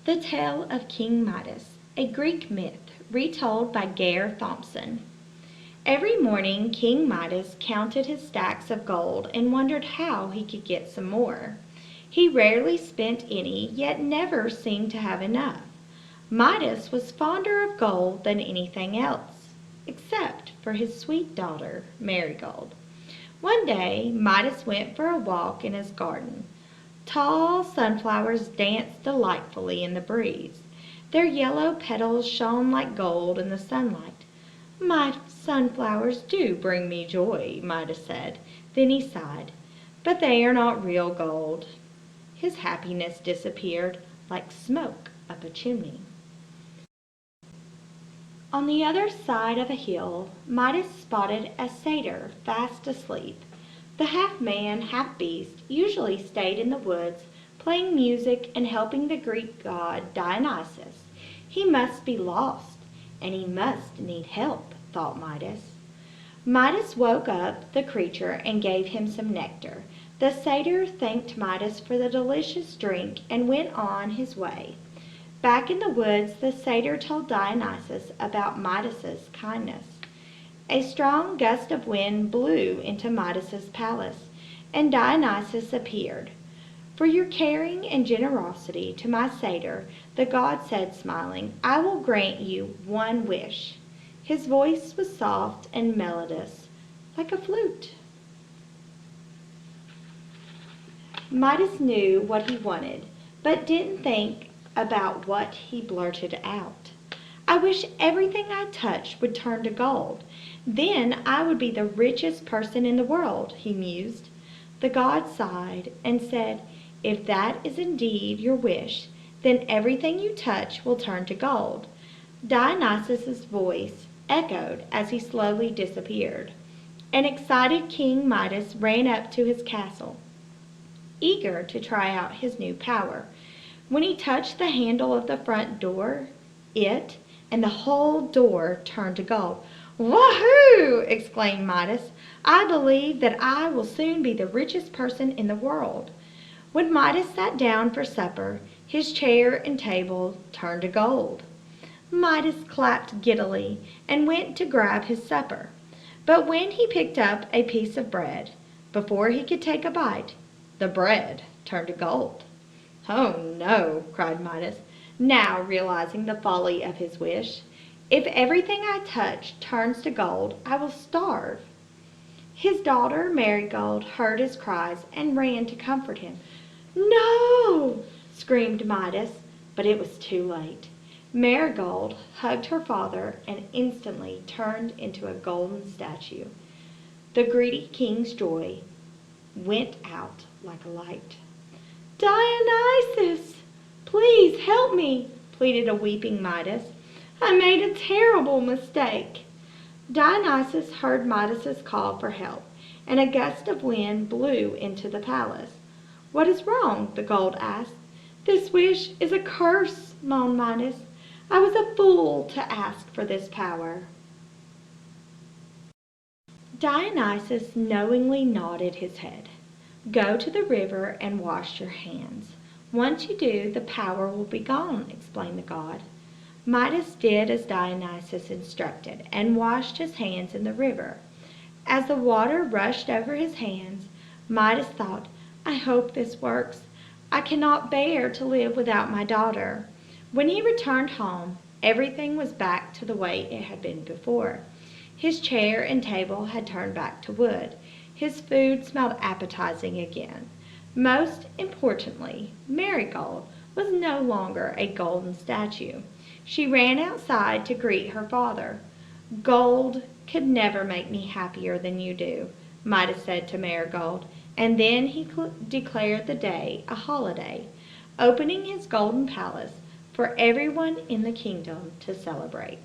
The Tale of King Midas, a Greek myth retold by Gare Thompson. Every morning King Midas counted his stacks of gold and wondered how he could get some more. He rarely spent any, yet never seemed to have enough. Midas was fonder of gold than anything else, except for his sweet daughter, Marigold. One day Midas went for a walk in his garden. Tall sunflowers danced delightfully in the breeze. Their yellow petals shone like gold in the sunlight. "My sunflowers do bring me joy," Midas said. Then he sighed. "But they are not real gold." His happiness disappeared like smoke up a chimney. On the other side of a hill, Midas spotted a satyr fast asleep. The half-man, half-beast usually stayed in the woods, playing music and helping the Greek god Dionysus. He must be lost, and he must need help, thought Midas. Midas woke up the creature and gave him some nectar. The satyr thanked Midas for the delicious drink and went on his way. Back in the woods, the satyr told Dionysus about Midas's kindness. A strong gust of wind blew into Midas's palace, and Dionysus appeared. "For your caring and generosity to my satyr," the god said, smiling, "I will grant you one wish." His voice was soft and melodious, like a flute. Midas knew what he wanted, but didn't think about what he blurted out. "I wish everything I touched would turn to gold. Then I would be the richest person in the world," he mused. The god sighed and said, "If that is indeed your wish, then everything you touch will turn to gold." Dionysus's voice echoed as he slowly disappeared. An excited King Midas ran up to his castle, eager to try out his new power. When he touched the handle of the front door, it and the whole door turned to gold. "Wahoo!" exclaimed Midas. "I believe that I will soon be the richest person in the world." When Midas sat down for supper, his chair and table turned to gold. Midas clapped giddily and went to grab his supper. But when he picked up a piece of bread, before he could take a bite, the bread turned to gold. "Oh no!" cried Midas, now realizing the folly of his wish. "If everything I touch turns to gold, I will starve." His daughter Marigold heard his cries and ran to comfort him. "No!" screamed Midas, but it was too late. Marigold hugged her father and instantly turned into a golden statue. The greedy king's joy went out like a light. "Dionysus, please help me," pleaded a weeping Midas. "I made a terrible mistake." Dionysus heard Midas's call for help, and a gust of wind blew into the palace. "What is wrong?" the gold asked. "This wish is a curse," moaned Midas. "I was a fool to ask for this power." Dionysus knowingly nodded his head. "Go to the river and wash your hands. Once you do, the power will be gone," explained the god. Midas did as Dionysus instructed and washed his hands in the river. As the water rushed over his hands, Midas thought, "I hope this works. I cannot bear to live without my daughter." When he returned home, everything was back to the way it had been before. His chair and table had turned back to wood. His food smelled appetizing again. Most importantly, Marigold was no longer a golden statue. She ran outside to greet her father. "Gold could never make me happier than you do," Midas said to Marigold, and then he declared the day a holiday, opening his golden palace for everyone in the kingdom to celebrate.